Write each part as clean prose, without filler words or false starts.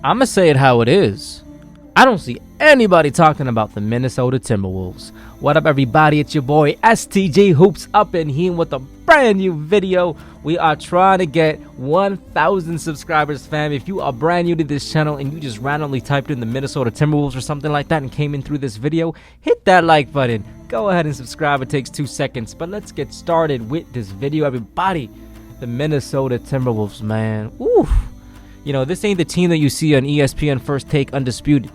I'm going to say it how it is. I don't see anybody talking about the Minnesota Timberwolves. What up, everybody? It's your boy STG Hoops up in here with a brand new video. We are trying to get 1,000 subscribers, fam. If you are brand new to this channel and you just randomly typed in the Minnesota Timberwolves or something like that and came in through this video, hit that like button. Go ahead and subscribe. It takes 2 seconds. But let's get started with this video, everybody. The Minnesota Timberwolves, man. Oof. You know, this ain't the team that you see on ESPN First Take Undisputed,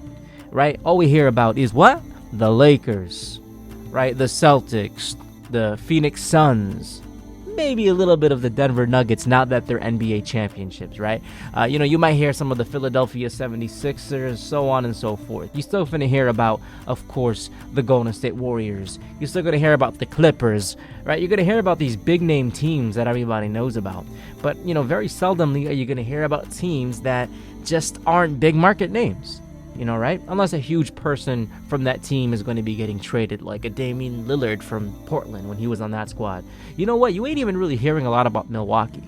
right? All we hear about is what? The Lakers, right? The Celtics, the Phoenix Suns, maybe a little bit of the Denver Nuggets, now that they're NBA championships, right? You know, you might hear some of the Philadelphia 76ers, so on and so forth. You're still finna hear about, of course, the Golden State Warriors. You're still gonna hear about the Clippers, right? You're gonna hear about these big name teams that everybody knows about. But, you know, very seldomly are you gonna hear about teams that just aren't big market names. You know, right? Unless a huge person from that team is going to be getting traded, like a Damian Lillard from Portland when he was on that squad. You know what? You ain't even really hearing a lot about Milwaukee.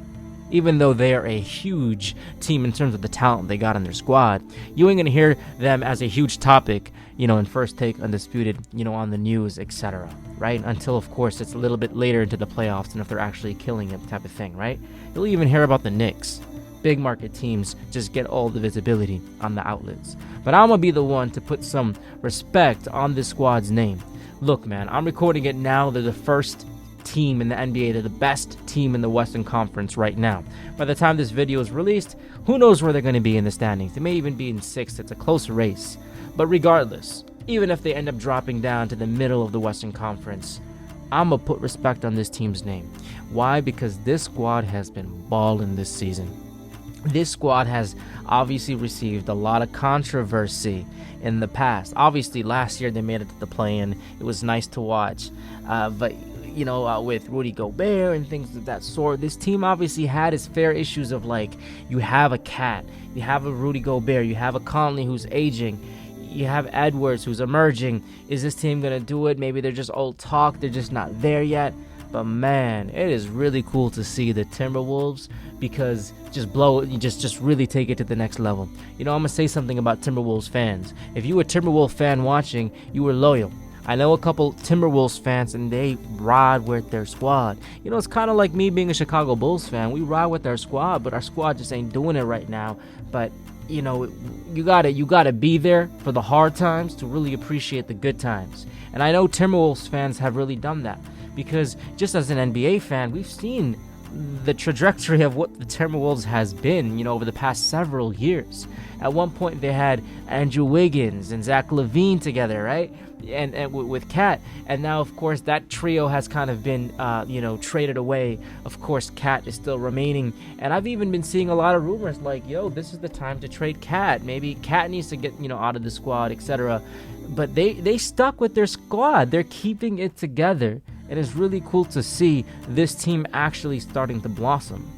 Even though they are a huge team in terms of the talent they got on their squad, you ain't going to hear them as a huge topic, you know, in First Take Undisputed, you know, on the news, etc. Right? Until, of course, it's a little bit later into the playoffs and if they're actually killing it type of thing, right? You'll even hear about the Knicks. Big market teams just get all the visibility on the outlets. But I'm going to be the one to put some respect on this squad's name. Look, man, I'm recording it now. They're the first team in the NBA. They're the best team in the Western Conference right now. By the time this video is released, who knows where they're going to be in the standings. They may even be in 6th. It's a close race. But regardless, even if they end up dropping down to the middle of the Western Conference, I'm going to put respect on this team's name. Why? Because this squad has been balling this season. This squad has obviously received a lot of controversy in the past. Obviously, last year they made it to the play-in. It was nice to watch. But, you know, with Rudy Gobert and things of that sort, this team obviously had its fair issues of, like, you have a Cat, you have a Rudy Gobert, you have a Conley who's aging, you have Edwards who's emerging. Is this team going to do it? Maybe they're just old talk. They're just not there yet. But man, it is really cool to see the Timberwolves because just really take it to the next level. You know, I'm going to say something about Timberwolves fans. If you were a Timberwolves fan watching, you were loyal. I know a couple Timberwolves fans and they ride with their squad. You know, it's kind of like me being a Chicago Bulls fan. We ride with our squad, but our squad just ain't doing it right now. But you know, you gotta be there for the hard times to really appreciate the good times. And I know Timberwolves fans have really done that. Because just as an NBA fan, we've seen the trajectory of what the Timberwolves has been, you know, over the past several years. At one point, they had Andrew Wiggins and Zach LaVine together, right? And with Cat. And now, of course, that trio has kind of been, you know, traded away. Of course, Cat is still remaining. And I've even been seeing a lot of rumors like, yo, this is the time to trade Cat. Maybe Cat needs to get, you know, out of the squad, etc. But they stuck with their squad. They're keeping it together. It is really cool to see this team actually starting to blossom.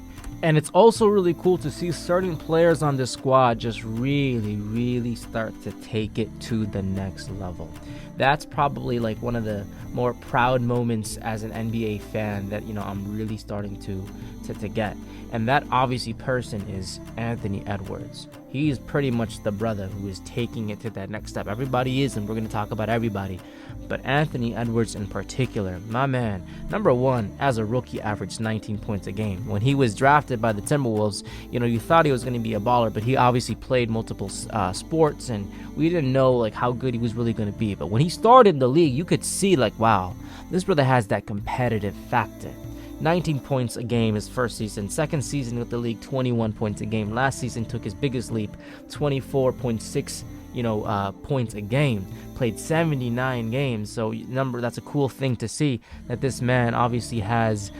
And it's also really cool to see certain players on this squad just really start to take it to the next level. That's probably like one of the more proud moments as an NBA fan that, you know, I'm really starting to get. And that obviously person is Anthony Edwards. He is pretty much the brother who is taking it to that next step. Everybody is, and we're going to talk about everybody. But Anthony Edwards in particular, my man, number one, as a rookie, averaged 19 points a game. When he was drafted by the Timberwolves, you know, you thought he was going to be a baller, but he obviously played multiple sports, and we didn't know, like, how good he was really going to be. But when he started in the league, you could see, like, wow, this brother has that competitive factor. 19 points a game his first season. Second season with the league, 21 points a game. Last season took his biggest leap, 24.6 points a game. Played 79 games, so that's a cool thing to see, that this man obviously has,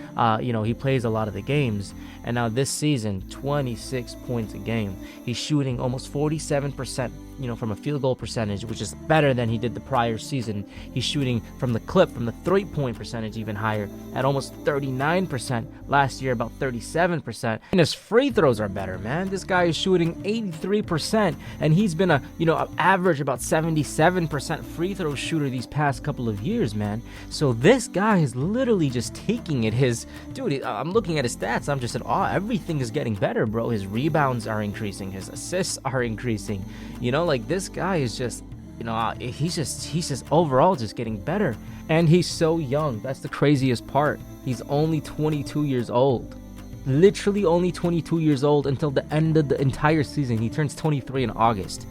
he plays a lot of the games. And now this season, 26 points a game. He's shooting almost 47% from a field goal percentage, which is better than he did the prior season. He's shooting from the 3-point percentage even higher at almost 39%. Last year about 37%. And his free throws are better, man. This guy is shooting 83%, and he's been a average about 77% free throw shooter these past couple of years, man. So this guy is literally just taking it. I'm looking at his stats. I'm just in awe. Everything is getting better, bro. His rebounds are increasing. His assists are increasing. This guy is just, he's just overall just getting better. And he's so young. That's the craziest part. He's only 22 years old. Literally only 22 years old until the end of the entire season. He turns 23 in August.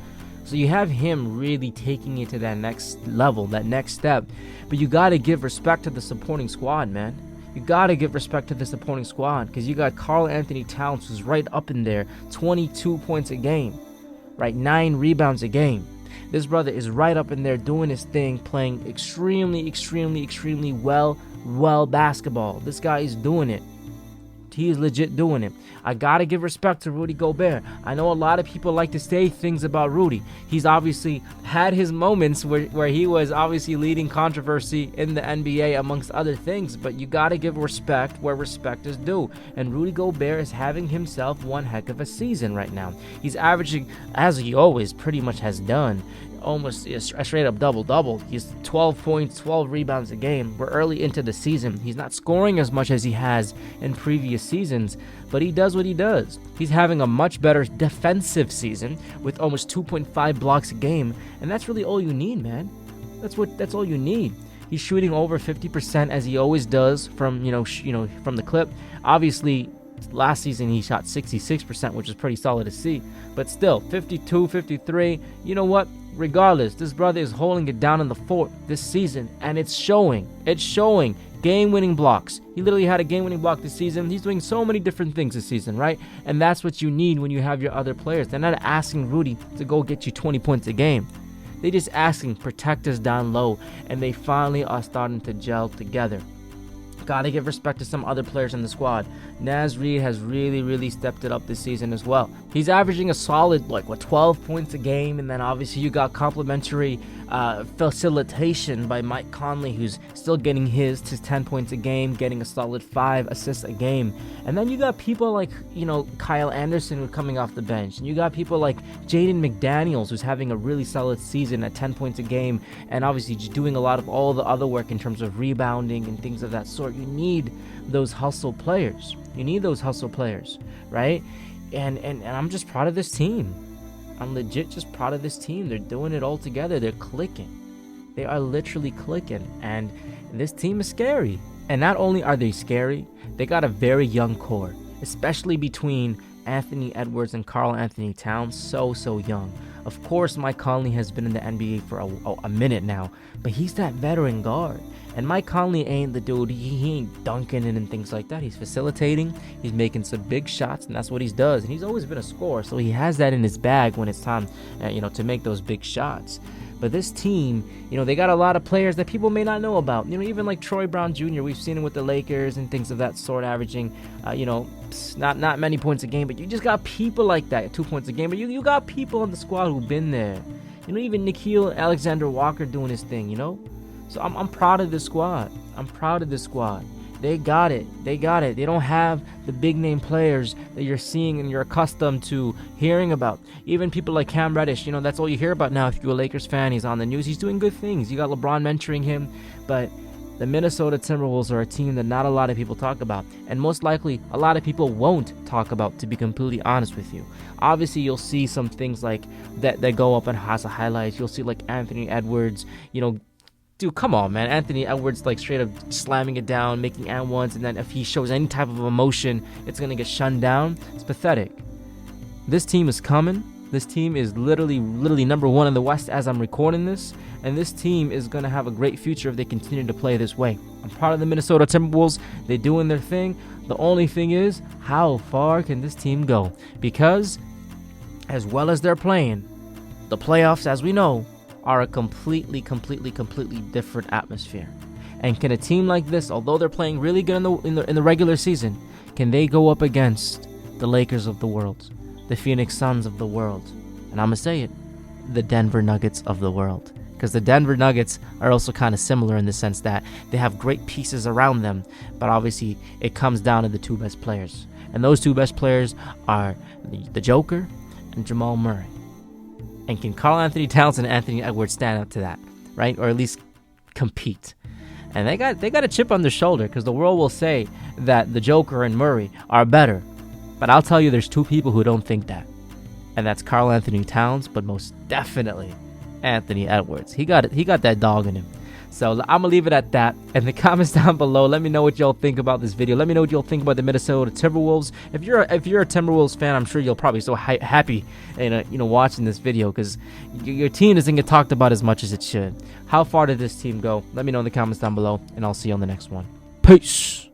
So you have him really taking it to that next level, that next step. But you got to give respect to the supporting squad, man. You got to give respect to the supporting squad, because you got Karl Anthony Towns, who's right up in there, 22 points a game, right? 9 rebounds a game. This brother is right up in there doing his thing, playing extremely well basketball. This guy is doing it. He is legit doing it. I gotta give respect to Rudy Gobert. I know a lot of people like to say things about Rudy. He's obviously had his moments where he was obviously leading controversy in the NBA amongst other things, but you gotta give respect where respect is due. And Rudy Gobert is having himself one heck of a season right now. He's averaging, as he always pretty much has done, almost a straight up double-double. He's 12 points, 12 rebounds a game. We're early into the season. He's not scoring as much as he has in previous seasons, but he does what he does. He's having a much better defensive season with almost 2.5 blocks a game, and that's really all you need, man. That's all you need. He's shooting over 50% as he always does from from the clip. Obviously, last season he shot 66%, which is pretty solid to see, but still 52, 53. You know what? Regardless, this brother is holding it down in the fort this season, and it's showing. It's showing. Game-winning blocks. He literally had a game-winning block this season. He's doing so many different things this season, right? And that's what you need when you have your other players. They're not asking Rudy to go get you 20 points a game. They're just asking, protect us down low, and they finally are starting to gel together. Gotta give respect to some other players in the squad. Naz Reid has really stepped it up this season as well. He's averaging a solid 12 points a game, and then obviously you got complimentary facilitation by Mike Conley, who's still getting his to 10 points a game, getting a solid 5 assists a game. And then you got people like Kyle Anderson, who's coming off the bench, and you got people like Jaden McDaniels, who's having a really solid season at 10 points a game, and obviously just doing a lot of all the other work in terms of rebounding and things of that sort. You need those hustle players. Right? And I'm just proud of this team. I'm legit just proud of this team. They're doing it all together. They're clicking. They are literally clicking. And this team is scary. And not only are they scary, they got a very young core, especially between Anthony Edwards and Karl Anthony Towns. So young. Of course, Mike Conley has been in the NBA for a minute now, but he's that veteran guard. And Mike Conley ain't the dude. He ain't dunking it and things like that. He's facilitating. He's making some big shots, and that's what he does. And he's always been a scorer, so he has that in his bag when it's time, to make those big shots. But this team, they got a lot of players that people may not know about. Even like Troy Brown Jr. We've seen him with the Lakers and things of that sort, averaging, not many points a game. But you just got people like that, 2 points a game. But you got people on the squad who've been there. Even Nickeil Alexander-Walker doing his thing. So I'm proud of this squad. They got it. They don't have the big name players that you're seeing and you're accustomed to hearing about. Even people like Cam Reddish, that's all you hear about now. If you're a Lakers fan, he's on the news. He's doing good things. You got LeBron mentoring him. But the Minnesota Timberwolves are a team that not a lot of people talk about. And most likely, a lot of people won't talk about, to be completely honest with you. Obviously, you'll see some things like that go up and has highlights. You'll see like Anthony Edwards, dude, come on, man. Anthony Edwards, straight up slamming it down, making and ones, and then if he shows any type of emotion, it's going to get shunned down. It's pathetic. This team is coming. This team is literally number one in the West as I'm recording this, and this team is going to have a great future if they continue to play this way. I'm proud of the Minnesota Timberwolves. They're doing their thing. The only thing is, how far can this team go? Because, as well as they're playing, the playoffs, as we know, are a completely different atmosphere. And can a team like this, although they're playing really good in the regular season, can they go up against the Lakers of the world, the Phoenix Suns of the world? And I'm gonna say it, the Denver Nuggets of the world. Because the Denver Nuggets are also kind of similar in the sense that they have great pieces around them, but obviously it comes down to the two best players. And those two best players are the Joker and Jamal Murray. And can Karl Anthony Towns and Anthony Edwards stand up to that, right? Or at least compete. And they got a chip on their shoulder because the world will say that the Joker and Murray are better. But I'll tell you, there's two people who don't think that. And that's Karl Anthony Towns, but most definitely Anthony Edwards. He got that dog in him. So I'm going to leave it at that. In the comments down below, let me know what y'all think about this video. Let me know what y'all think about the Minnesota Timberwolves. If you're a Timberwolves fan, I'm sure you'll probably be so happy watching this video because your team doesn't get talked about as much as it should. How far did this team go? Let me know in the comments down below, and I'll see you on the next one. Peace.